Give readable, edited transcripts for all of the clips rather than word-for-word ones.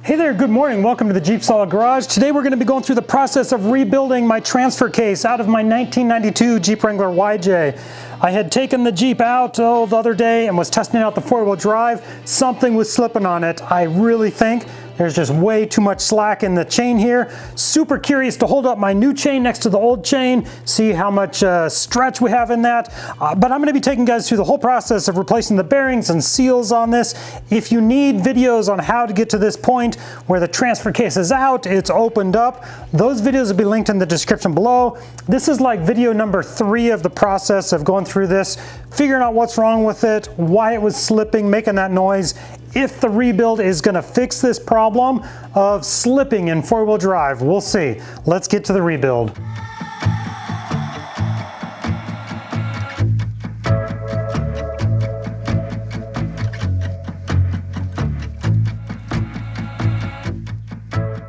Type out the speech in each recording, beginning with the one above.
Hey there, good morning. Welcome to the JeepSolid Garage. Today we're going to be going through the process of rebuilding my transfer case out of my 1992 Jeep Wrangler YJ. I had taken the Jeep out the other day and was testing out the four-wheel drive. Something was slipping on it. I really think there's just way too much slack in the chain here. Super curious to hold up my new chain next to the old chain, see how much stretch we have in that. But I'm going to be taking you guys through the whole process of replacing the bearings and seals on this. If you need videos on how to get to this point where the transfer case is out, it's opened up, those videos will be linked in the description below. This is like video number 3 of the process of going through this, figuring out what's wrong with it, why it was slipping, making that noise, if the rebuild is going to fix this problem of slipping in four-wheel drive. We'll see. Let's get to the rebuild.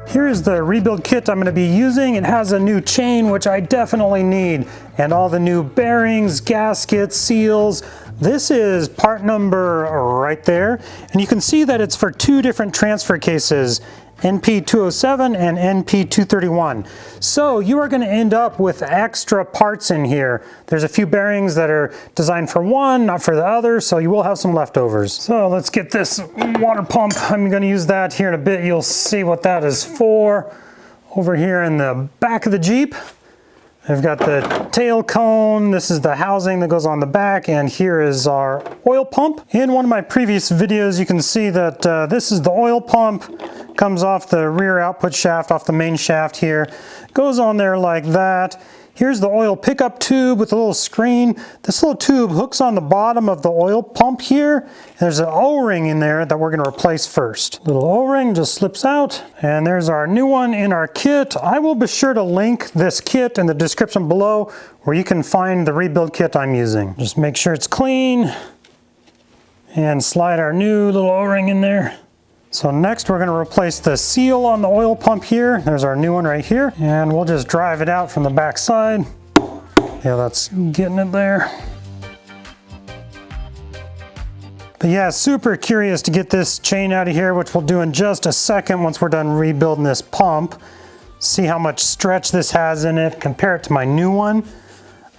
Here's the rebuild kit I'm going to be using. It has a new chain, which I definitely need, and all the new bearings, gaskets, seals. This is part number right there, and you can see that it's for 2 different transfer cases, np207 and np231. So you are going to end up with extra parts in here. There's a few bearings that are designed for one, not for the other, so you will have some leftovers. So let's get this water pump. I'm going to use that here in a bit. You'll see what that is for. Over here in the back of the Jeep, I've got the tail cone. This is the housing that goes on the back, and here is our oil pump. In one of my previous videos, you can see that this is the oil pump. Comes off the rear output shaft, off the main shaft here. Goes on there like that. Here's the oil pickup tube with a little screen. This little tube hooks on the bottom of the oil pump here. There's an O-ring in there that we're going to replace first. Little O-ring just slips out, and there's our new one in our kit. I will be sure to link this kit in the description below where you can find the rebuild kit I'm using. Just make sure it's clean and slide our new little O-ring in there. So next we're going to replace the seal on the oil pump here. There's our new one right here, and we'll just drive it out from the back side. Yeah, that's getting it there. But yeah, super curious to get this chain out of here, which we'll do in just a second once we're done rebuilding this pump. See how much stretch this has in it, compare it to my new one.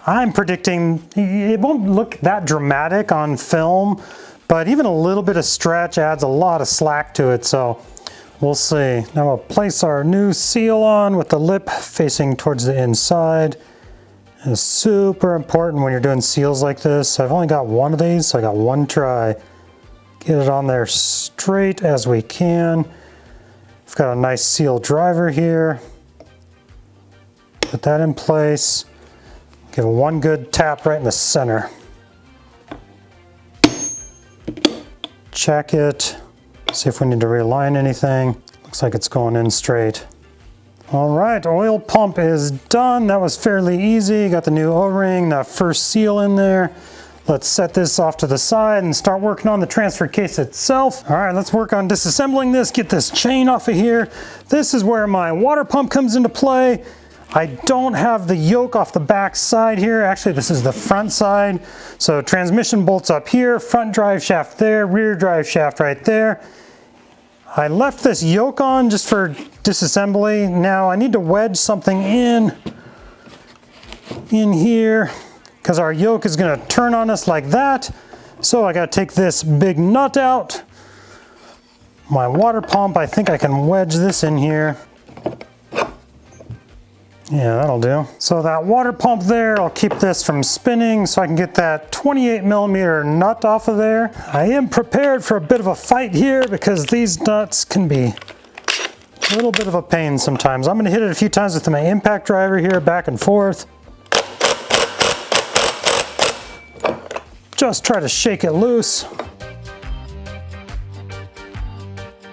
I'm predicting it won't look that dramatic on film, but even a little bit of stretch adds a lot of slack to it, so we'll see. Now we'll place our new seal on with the lip facing towards the inside. It's super important when you're doing seals like this. I've only got one of these, so I got one try. Get it on there straight as we can. We've got a nice seal driver here. Put that in place. Give it one good tap right in the center. Check it, see if we need to realign anything. Looks like it's going in straight. All right, oil pump is done. That was fairly easy. Got the new O-ring, that first seal in there. Let's set this off to the side and start working on the transfer case itself. All right, let's work on disassembling this, get this chain off of here. This is where my water pump comes into play. I don't have the yoke off the back side here. Actually, this is the front side. So transmission bolts up here, front drive shaft there, rear drive shaft right there. I left this yoke on just for disassembly. Now I need to wedge something in here because our yoke is going to turn on us like that. So I got to take this big nut out. My water pump, I think I can wedge this in here. Yeah, that'll do. So that water pump there, I'll keep this from spinning so I can get that 28mm nut off of there. I am prepared for a bit of a fight here because these nuts can be a little bit of a pain sometimes. I'm gonna hit it a few times with my impact driver here, back and forth. Just try to shake it loose.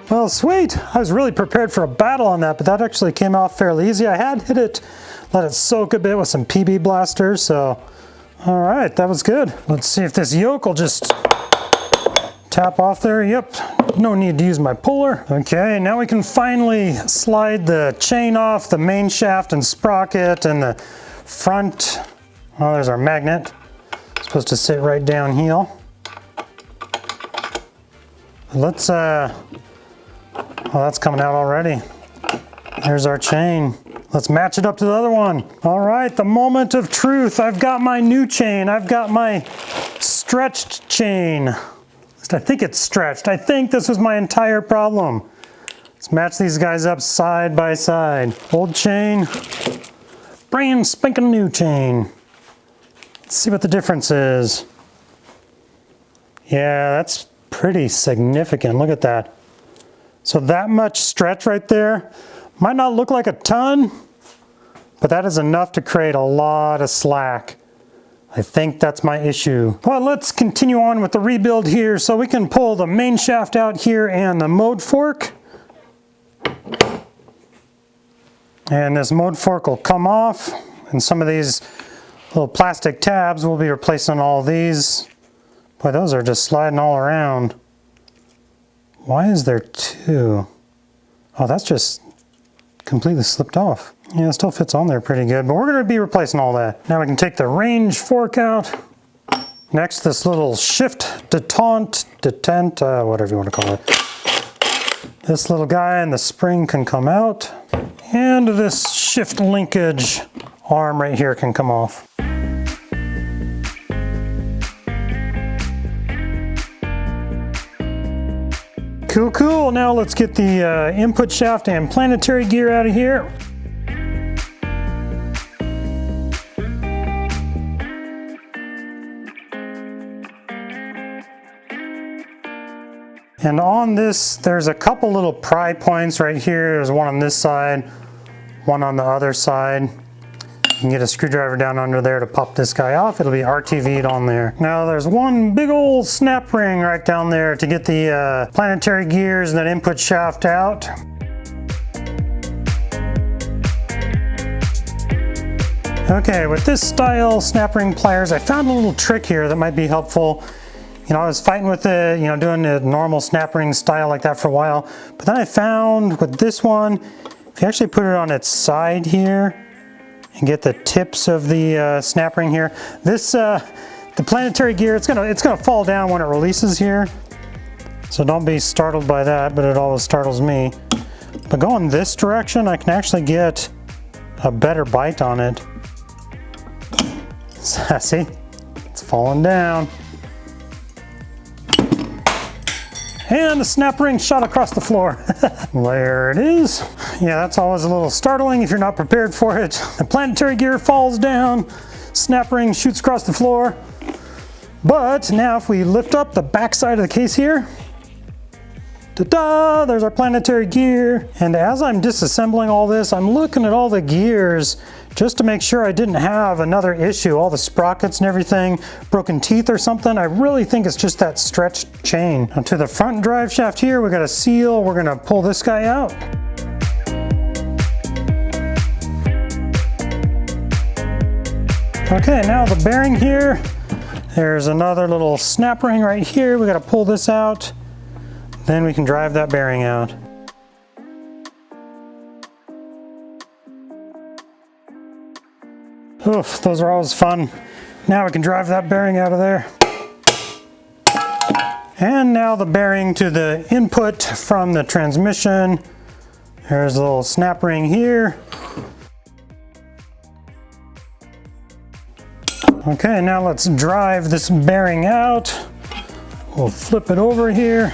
Well, sweet. I was really prepared for a battle on that, but that actually came off fairly easy. I had hit it, let it soak a bit with some PB blasters, so all right, that was good. Let's see if this yoke will just tap off there. Yep, no need to use my puller. Okay, now we can finally slide the chain off the main shaft and sprocket and the front. Oh, there's our magnet. It's supposed to sit right down here. Let's Oh, that's coming out already. There's our chain. Let's match it up to the other one. All right, the moment of truth. I've got my new chain. I've got my stretched chain. At least I think it's stretched. I think this was my entire problem. Let's match these guys up side by side. Old chain, brand spanking new chain. Let's see what the difference is. Yeah, that's pretty significant. Look at that. So that much stretch right there. Might not look like a ton, but that is enough to create a lot of slack. I think that's my issue. Well, let's continue on with the rebuild here. So we can pull the main shaft out here and the mode fork. And this mode fork will come off, and some of these little plastic tabs will be replacing all these. Boy, those are just sliding all around. Why is there two? Oh, that's just completely slipped off. Yeah, it still fits on there pretty good, but we're going to be replacing all that. Now we can take the range fork out. Next, this little shift detent, whatever you want to call it. This little guy and the spring can come out. And this shift linkage arm right here can come off. Cool, cool. Now let's get the input shaft and planetary gear out of here. And on this, there's a couple little pry points right here. There's one on this side, one on the other side. You can get a screwdriver down under there to pop this guy off. It'll be RTV'd on there. Now there's one big old snap ring right down there to get the planetary gears and that input shaft out. Okay, with this style snap ring pliers, I found a little trick here that might be helpful. You know, I was fighting with it, doing the normal snap ring style like that for a while. But then I found with this one, if you actually put it on its side here, and get the tips of the snap ring here. This, the planetary gear, it's gonna fall down when it releases here. So don't be startled by that, but it always startles me. But going this direction, I can actually get a better bite on it. See, it's falling down. And the snap ring shot across the floor. There it is. Yeah, that's always a little startling if you're not prepared for it. The planetary gear falls down, snap ring shoots across the floor. But now if we lift up the back side of the case here, ta-da, there's our planetary gear. And as I'm disassembling all this, I'm looking at all the gears just to make sure I didn't have another issue, all the sprockets and everything, broken teeth or something. I really think it's just that stretched chain. Now to the front drive shaft here, we got a seal. We're gonna pull this guy out. Okay, now the bearing here, there's another little snap ring right here. We gotta pull this out. Then we can drive that bearing out. Oof, those are always fun. Now we can drive that bearing out of there. And now the bearing to the input from the transmission. There's a little snap ring here. Okay, now let's drive this bearing out. We'll flip it over here.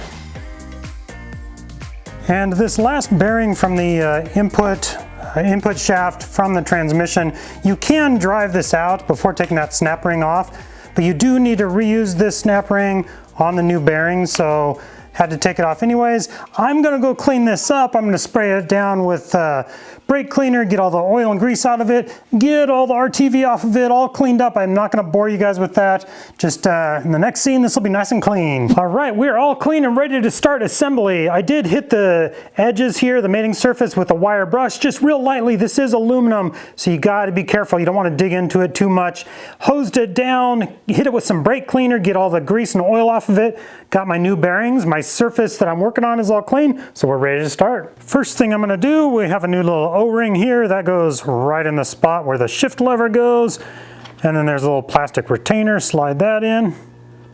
And this last bearing from the input shaft from the transmission, you can drive this out before taking that snap ring off, but you do need to reuse this snap ring on the new bearing, so had to take it off anyways. I'm gonna go clean this up. I'm gonna spray it down with brake cleaner, get all the oil and grease out of it, get all the RTV off of it, all cleaned up. I'm not gonna bore you guys with that. Just in the next scene, this will be nice and clean. All right, we're all clean and ready to start assembly. I did hit the edges here, the mating surface with a wire brush, just real lightly. This is aluminum, so you gotta be careful. You don't wanna dig into it too much. Hosed it down, hit it with some brake cleaner, get all the grease and oil off of it. Got my new bearings. My surface that I'm working on is all clean, so we're ready to start. First thing I'm gonna do, we have a new little O-ring here that goes right in the spot where the shift lever goes. And then there's a little plastic retainer, slide that in.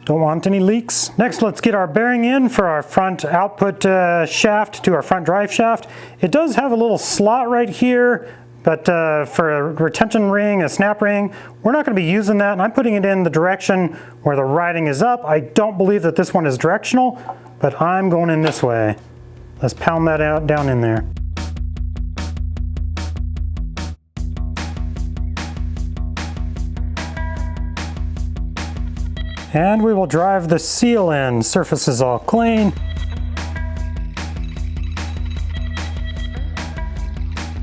Don't want any leaks. Next, let's get our bearing in for our front output shaft to our front drive shaft. It does have a little slot right here, but for a retention ring, a snap ring, we're not going to be using that, and I'm putting it in the direction where the writing is up. I don't believe that this one is directional, but I'm going in this way. Let's pound that out down in there. And we will drive the seal in. Surface is all clean.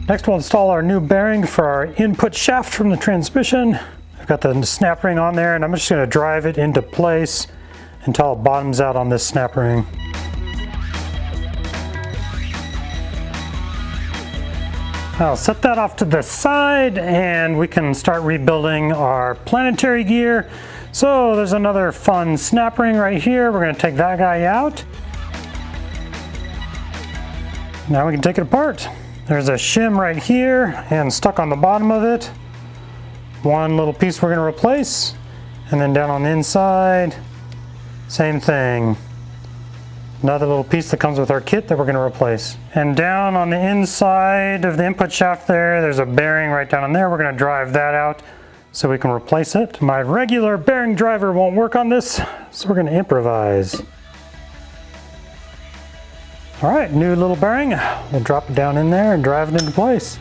Next we'll install our new bearing for our input shaft from the transmission. I've got the snap ring on there and I'm just going to drive it into place until it bottoms out on this snap ring. I'll set that off to the side and we can start rebuilding our planetary gear. So there's another fun snap ring right here. We're going to take that guy out. Now we can take it apart. There's a shim right here and stuck on the bottom of it. One little piece we're going to replace. And then down on the inside, same thing. Another little piece that comes with our kit that we're going to replace. And down on the inside of the input shaft there's a bearing right down on there. We're going to drive that out so we can replace it. My regular bearing driver won't work on this, so we're going to improvise. All right, new little bearing. We'll drop it down in there and drive it into place.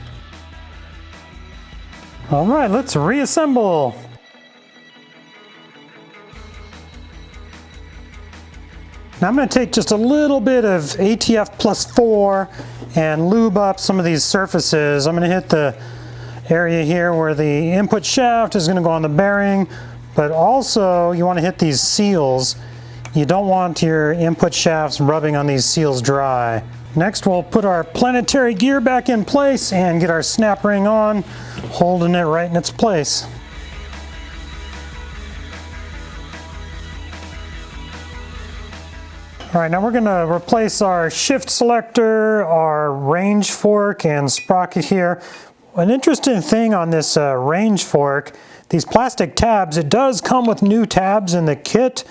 All right, let's reassemble. Now I'm going to take just a little bit of ATF +4 and lube up some of these surfaces. I'm going to hit the area here where the input shaft is going to go on the bearing, but also you want to hit these seals. You don't want your input shafts rubbing on these seals dry. Next we'll put our planetary gear back in place and get our snap ring on, holding it right in its place. All right, now we're going to replace our shift selector, our range fork, and sprocket here. An interesting thing on this range fork, these plastic tabs, it does come with new tabs in the kit,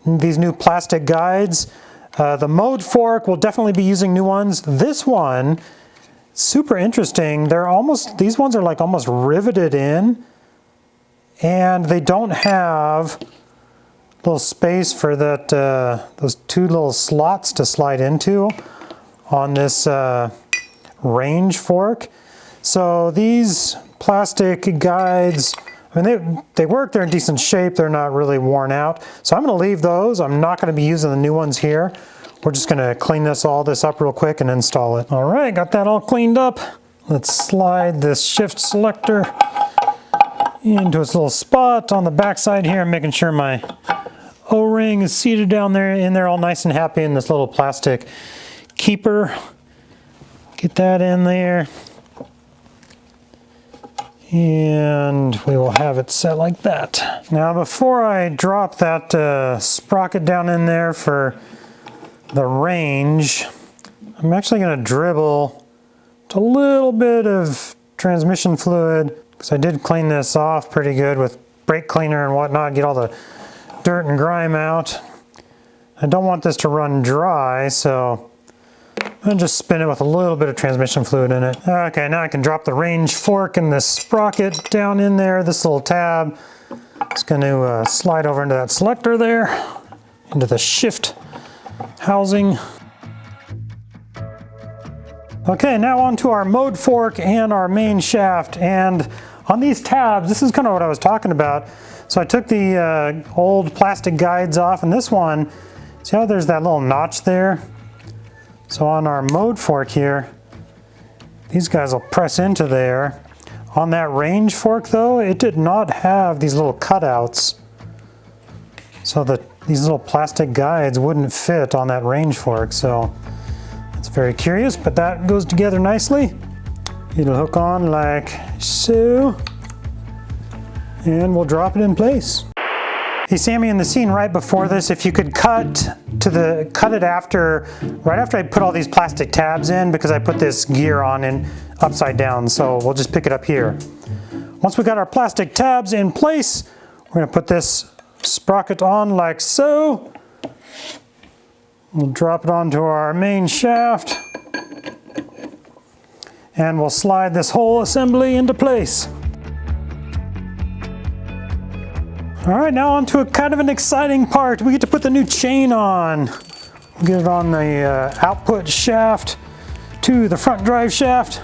these new plastic guides. The mode fork will definitely be using new ones. This one, super interesting. These ones are like almost riveted in, and they don't have a little space for that, those two little slots to slide into on this range fork. So these plastic guides, I mean, they work, they're in decent shape, they're not really worn out. So I'm going to leave those. I'm not going to be using the new ones here. We're just going to clean all this up real quick and install it. All right, got that all cleaned up. Let's slide this shift selector into its little spot on the back side here, making sure my O-ring is seated down there, in there all nice and happy in this little plastic keeper. Get that in there. And we will have it set like that. Now before I drop that sprocket down in there for the range, I'm actually going to dribble a little bit of transmission fluid, because I did clean this off pretty good with brake cleaner and whatnot, get all the dirt and grime out. I don't want this to run dry, so I'm going to just spin it with a little bit of transmission fluid in it. Okay, now I can drop the range fork and the sprocket down in there. This little tab is going to slide over into that selector there, into the shift housing. Okay, now onto our mode fork and our main shaft. And on these tabs, this is kind of what I was talking about. So I took the old plastic guides off, and this one, see how there's that little notch there? So on our mode fork here, these guys will press into there. On that range fork though, it did not have these little cutouts. So these little plastic guides wouldn't fit on that range fork. So it's very curious, but that goes together nicely. It'll hook on like so, and we'll drop it in place. Hey Sammy, in the scene right before this, if you could cut it after, right after I put all these plastic tabs in, because I put this gear on and upside down, so we'll just pick it up here. Once we got our plastic tabs in place, we're going to put this sprocket on like so. We'll drop it onto our main shaft. And we'll slide this whole assembly into place. All right, now on to a kind of an exciting part. We get to put the new chain on. We'll get it on the output shaft to the front drive shaft.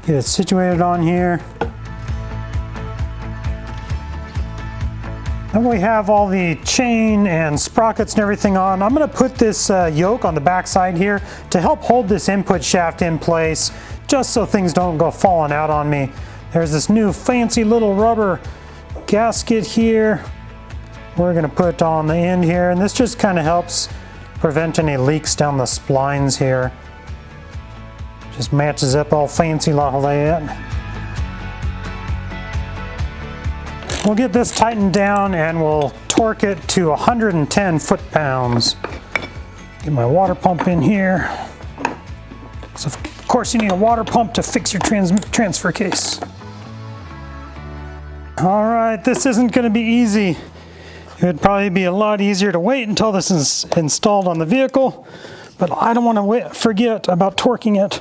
Get it situated on here. Then we have all the chain and sprockets and everything on. I'm going to put this yoke on the back side here to help hold this input shaft in place, just so things don't go falling out on me. There's this new fancy little rubber gasket here we're going to put on the end here, and this just kind of helps prevent any leaks down the splines here. Just matches up all fancy like that. We'll get this tightened down and we'll torque it to 110 foot-pounds. Get my water pump in here. So of course you need a water pump to fix your transfer case. All right, this isn't going to be easy. It would probably be a lot easier to wait until this is installed on the vehicle, but I don't want to forget about torquing it.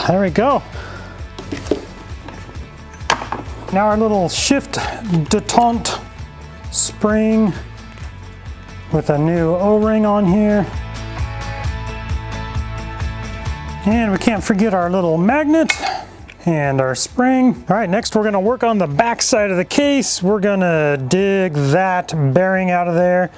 There we go. Now our little shift detente spring with a new O-ring on here. And we can't forget our little magnet and our spring. All right, next we're gonna work on the back side of the case. We're gonna dig that bearing out of there.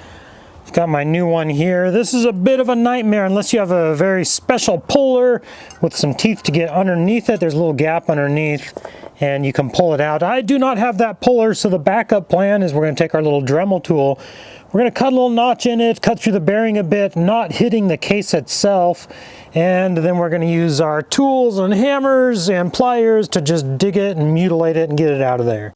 Got my new one here. This is a bit of a nightmare unless you have a very special puller with some teeth to get underneath it. There's a little gap underneath and you can pull it out. I do not have that puller, so the backup plan is we're going to take our little Dremel tool. We're going to cut a little notch in it, cut through the bearing a bit, not hitting the case itself, and then we're going to use our tools and hammers and pliers to just dig it and mutilate it and get it out of there.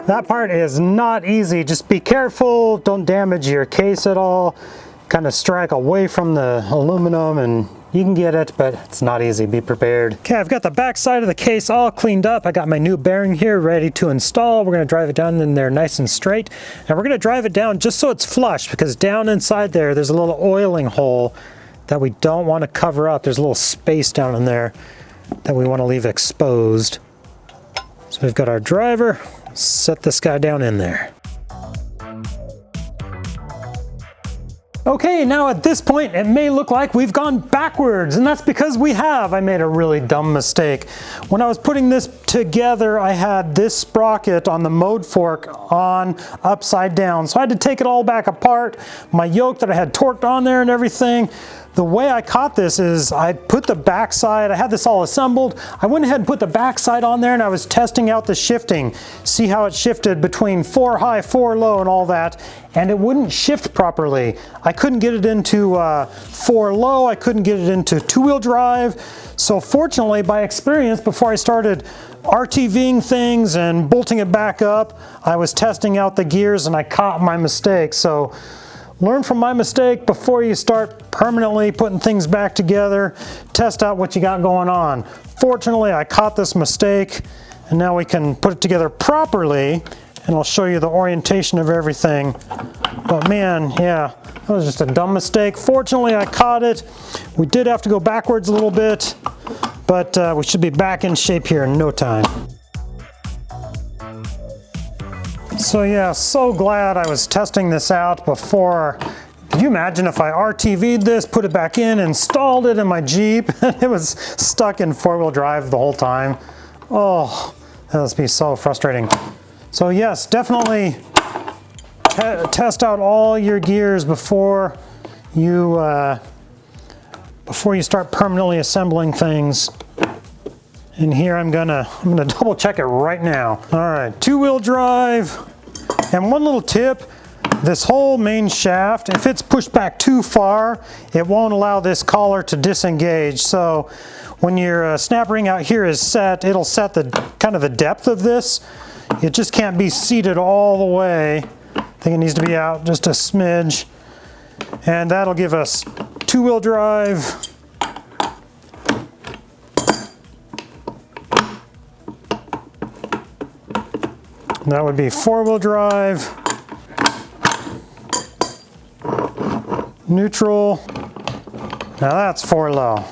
That part is not easy. Just be careful, don't damage your case at all. Kind of strike away from the aluminum and you can get it, but it's not easy. Be prepared. Okay, I've got the back side of the case all cleaned up. I got my new bearing here ready to install. We're gonna drive it down in there nice and straight. And we're gonna drive it down just so it's flush, because down inside there's a little oiling hole that we don't want to cover up. There's a little space down in there that we want to leave exposed. So we've got our driver. Set this guy down in there. Okay, now at this point it may look like we've gone backwards, and that's because we have. I made a really dumb mistake. When I was putting this together, I had this sprocket on the mode fork on upside down, so I had to take it all back apart. My yoke that I had torqued on there and everything. The way I caught this is I put the backside, I had this all assembled. I went ahead and put the backside on there and I was testing out the shifting. See how it shifted between 4 high, 4 low and all that. And it wouldn't shift properly. I couldn't get it into 4 low, I couldn't get it into 2-wheel drive. So fortunately, by experience, before I started RTVing things and bolting it back up, I was testing out the gears and I caught my mistake. So learn from my mistake before you start permanently putting things back together. Test out what you got going on. Fortunately, I caught this mistake and now we can put it together properly, and I'll show you the orientation of everything. But man, yeah, that was just a dumb mistake. Fortunately, I caught it. We did have to go backwards a little bit, but we should be back in shape here in no time. So yeah, so glad I was testing this out before. Could you imagine if I RTV'd this, put it back in, installed it in my Jeep, and it was stuck in 4-wheel drive the whole time? Oh, that must be so frustrating. So yes, definitely test out all your gears before you start permanently assembling things. And here I'm gonna double check it right now. All right, 2-wheel drive. And one little tip, this whole main shaft, if it's pushed back too far, it won't allow this collar to disengage. So when your snap ring out here is set, it'll set the kind of the depth of this. It just can't be seated all the way. I think it needs to be out just a smidge. And that'll give us 2-wheel drive That would be four-wheel drive, neutral. Now that's four low.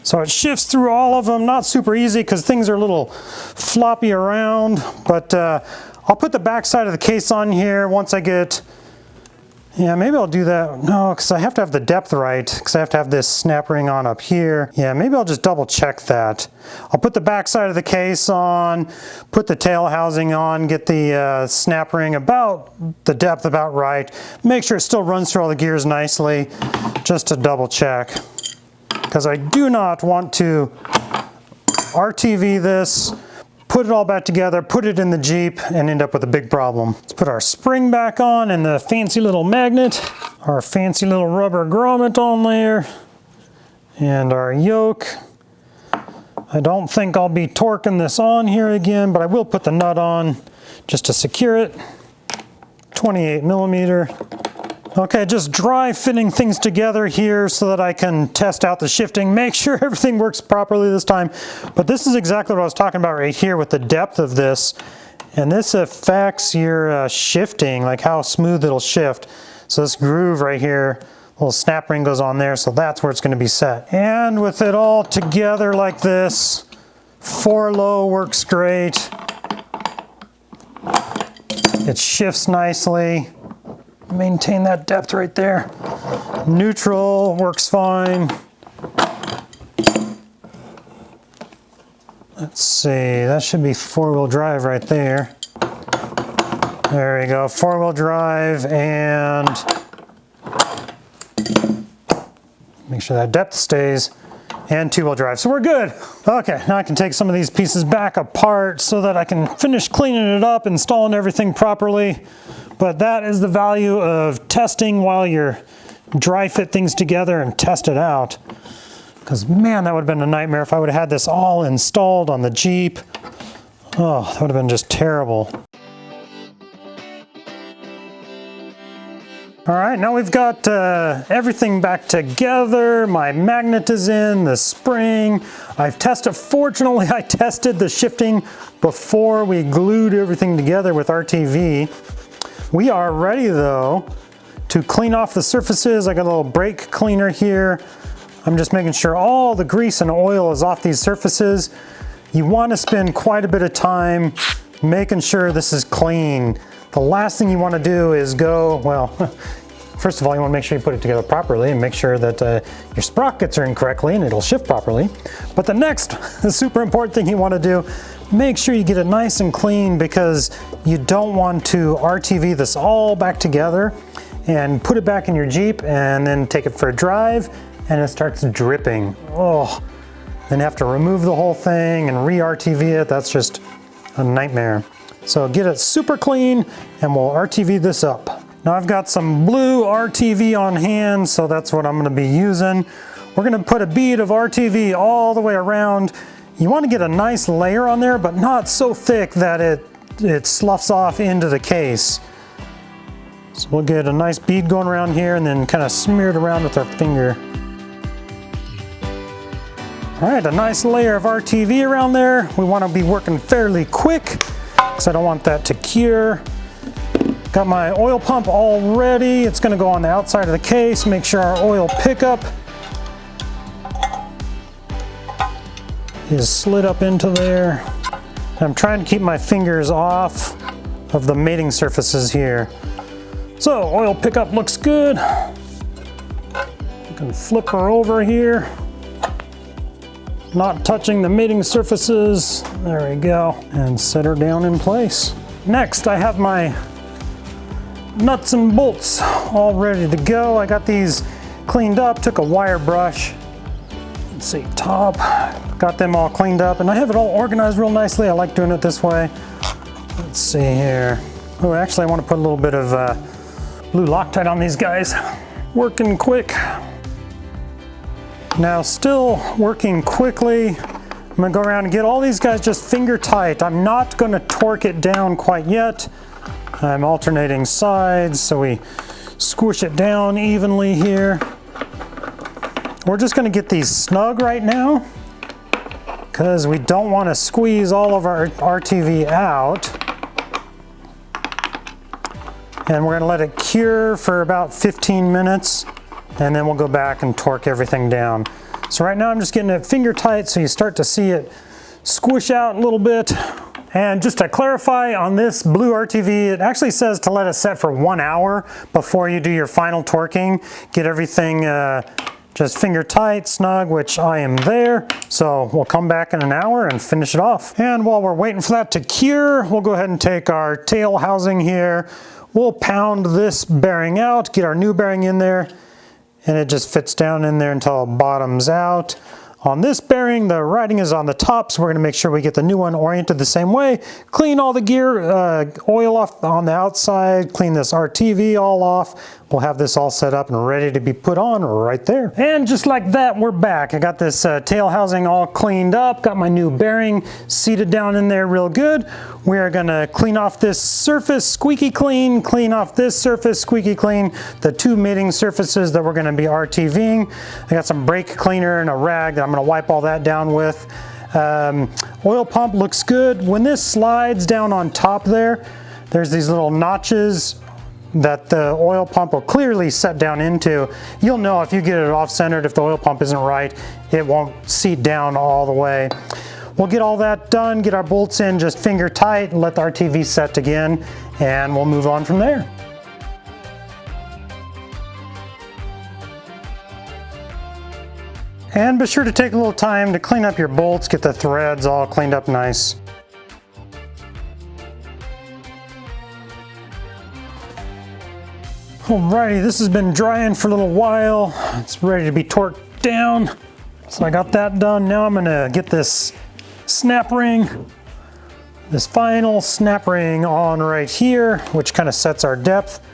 So it shifts through all of them, not super easy because things are a little floppy around, but I'll put the back side of the case on here once I get, yeah, maybe I'll do that. No, because I have to have the depth right, because I have to have this snap ring on up here. Yeah, maybe I'll just double check that. I'll put the back side of the case on, put the tail housing on, get the snap ring about the depth about right. Make sure it still runs through all the gears nicely, just to double check. Because I do not want to RTV this, put it all back together, put it in the Jeep, and end up with a big problem. Let's put our spring back on and the fancy little magnet, our fancy little rubber grommet on there, and our yoke. I don't think I'll be torquing this on here again, but I will put the nut on just to secure it. 28 millimeter. Okay, just dry fitting things together here so that I can test out the shifting, make sure everything works properly this time. But this is exactly what I was talking about right here with the depth of this. And this affects your shifting, like how smooth it'll shift. So this groove right here, little snap ring goes on there, so that's where it's going to be set. And with it all together like this, four low works great. It shifts nicely. Maintain that depth right there. Neutral works fine. Let's see, that should be four-wheel drive right there. There we go, four-wheel drive, and make sure that depth stays, and two-wheel drive. So we're good. Okay, now I can take some of these pieces back apart so that I can finish cleaning it up, installing everything properly. But that is the value of testing while you're dry fit things together and test it out. Because man, that would have been a nightmare if I would have had this all installed on the Jeep. Oh, that would have been just terrible. All right, now we've got everything back together. My magnet is in, the spring. I've tested, fortunately I tested the shifting before we glued everything together with RTV. We are ready though to clean off the surfaces. I got a little brake cleaner here. I'm just making sure all the grease and oil is off these surfaces. You want to spend quite a bit of time making sure this is clean. The last thing you want to do is go, well, first of all, you want to make sure you put it together properly and make sure that your sprockets are in correctly and it'll shift properly. But the next super important thing you want to do, make sure you get it nice and clean, because you don't want to RTV this all back together and put it back in your Jeep and then take it for a drive and it starts dripping. Oh, then you have to remove the whole thing and re-RTV it. That's just a nightmare. So get it super clean and we'll RTV this up. Now I've got some blue RTV on hand, so that's what I'm going to be using. We're going to put a bead of RTV all the way around. You want to get a nice layer on there, but not so thick that it sloughs off into the case. So we'll get a nice bead going around here and then kind of smear it around with our finger. All right, a nice layer of RTV around there. We want to be working fairly quick because I don't want that to cure. Got my oil pump all ready. It's going to go on the outside of the case. Make sure our oil pickup is slid up into there. I'm trying to keep my fingers off of the mating surfaces here. So oil pickup looks good. You can flip her over here. Not touching the mating surfaces. There we go. And set her down in place. Next, I have my nuts and bolts all ready to go. I got these cleaned up, took a wire brush. Let's see, top. Got them all cleaned up, and I have it all organized real nicely. I like doing it this way. Let's see here. Oh, actually I want to put a little bit of blue Loctite on these guys. Working quick. Now still working quickly. I'm gonna go around and get all these guys just finger tight. I'm not gonna torque it down quite yet. I'm alternating sides so we squish it down evenly here. We're just gonna get these snug right now, because we don't want to squeeze all of our RTV out. And we're going to let it cure for about 15 minutes, and then we'll go back and torque everything down. So right now I'm just getting it finger tight so you start to see it squish out a little bit. And just to clarify on this blue RTV, it actually says to let it set for 1 hour before you do your final torquing. Get everything just finger tight, snug, which I am there. So we'll come back in an hour and finish it off. And while we're waiting for that to cure, we'll go ahead and take our tail housing here. We'll pound this bearing out, get our new bearing in there, and it just fits down in there until it bottoms out. On this bearing, the writing is on the top, so we're going to make sure we get the new one oriented the same way. Clean all the gear oil off on the outside, clean this RTV all off. We'll have this all set up and ready to be put on right there. And just like that, we're back. I got this tail housing all cleaned up, got my new bearing seated down in there real good. We are going to clean off this surface squeaky clean, clean off this surface squeaky clean, the two mating surfaces that we're going to be RTVing. I got some brake cleaner and a rag that I'm going to wipe all that down with. Oil pump looks good. When this slides down on top there, there's these little notches that the oil pump will clearly set down into. You'll know if you get it off-centered, if the oil pump isn't right, it won't seat down all the way. We'll get all that done, get our bolts in just finger tight, and let the RTV set again, and we'll move on from there. And be sure to take a little time to clean up your bolts, get the threads all cleaned up nice. Alrighty, this has been drying for a little while. It's ready to be torqued down. So I got that done. Now I'm gonna get this snap ring, this final snap ring on right here, which kind of sets our depth.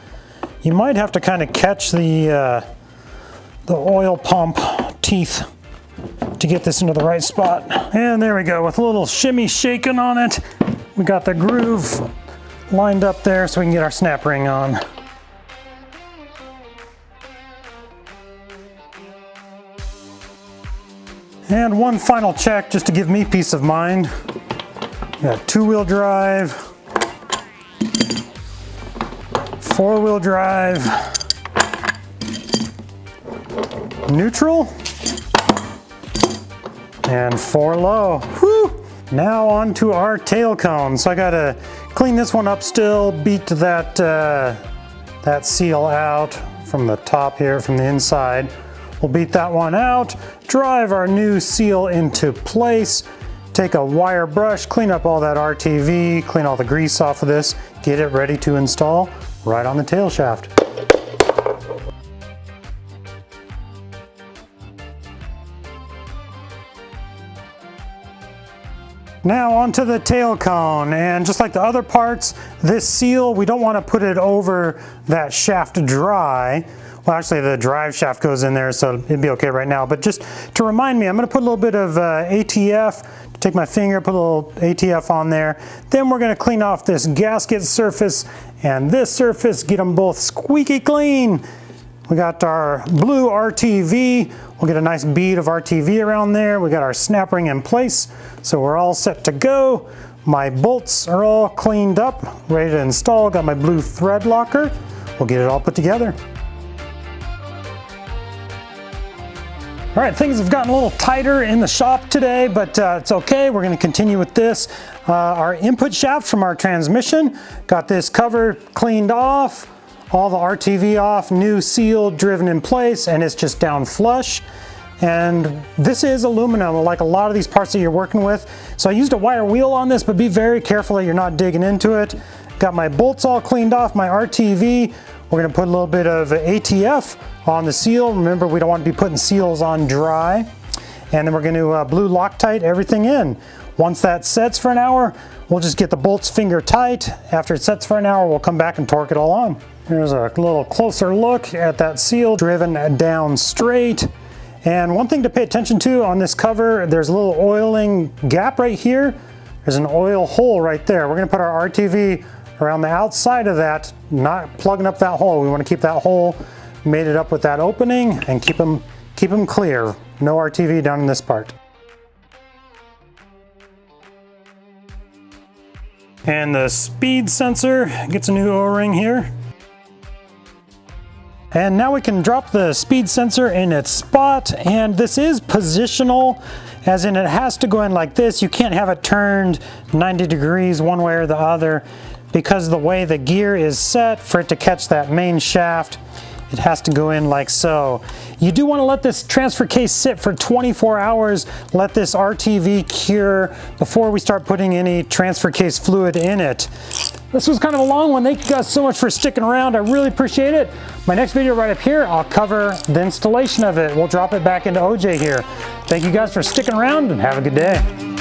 You might have to kind of catch the oil pump teeth to get this into the right spot. And there we go, with a little shimmy shaking on it. We got the groove lined up there so we can get our snap ring on. And one final check just to give me peace of mind. Got two-wheel drive, four-wheel drive, neutral, and four low. Whew! Now on to our tail cone. So I gotta clean this one up still, beat that, that seal out from the top here, from the inside. We'll beat that one out, drive our new seal into place, take a wire brush, clean up all that RTV, clean all the grease off of this, get it ready to install right on the tail shaft. Now onto the tail cone, and just like the other parts, this seal, we don't want to put it over that shaft dry. Well, actually the drive shaft goes in there, so it'd be okay right now. But just to remind me, I'm gonna put a little bit of ATF, take my finger, put a little ATF on there. Then we're gonna clean off this gasket surface and this surface, get them both squeaky clean. We got our blue RTV. We'll get a nice bead of RTV around there. We got our snap ring in place, so we're all set to go. My bolts are all cleaned up, ready to install. Got my blue thread locker. We'll get it all put together. All right, things have gotten a little tighter in the shop today, but it's okay. We're gonna continue with this. Our input shaft from our transmission, got this cover cleaned off, all the RTV off, new seal driven in place, and it's just down flush. And this is aluminum, like a lot of these parts that you're working with. So I used a wire wheel on this, but be very careful that you're not digging into it. Got my bolts all cleaned off, my RTV. We're gonna put a little bit of ATF on the seal. Remember, we don't want to be putting seals on dry. And then we're gonna blue Loctite everything in. Once that sets for an hour, we'll just get the bolts finger tight. After it sets for an hour, we'll come back and torque it all on. Here's a little closer look at that seal driven down straight. And one thing to pay attention to on this cover, there's a little oiling gap right here. There's an oil hole right there. We're gonna put our RTV around the outside of that, not plugging up that hole. We wanna keep that hole mated up with that opening and keep them clear. No RTV down in this part. And the speed sensor gets a new O-ring here. And now we can drop the speed sensor in its spot, and this is positional, as in it has to go in like this. You can't have it turned 90 degrees one way or the other because of the way the gear is set for it to catch that main shaft. It has to go in like so. You do want to let this transfer case sit for 24 hours, let this RTV cure before we start putting any transfer case fluid in it. This was kind of a long one. Thank you guys so much for sticking around. I really appreciate it. My next video right up here, I'll cover the installation of it. We'll drop it back into OJ here. Thank you guys for sticking around and have a good day.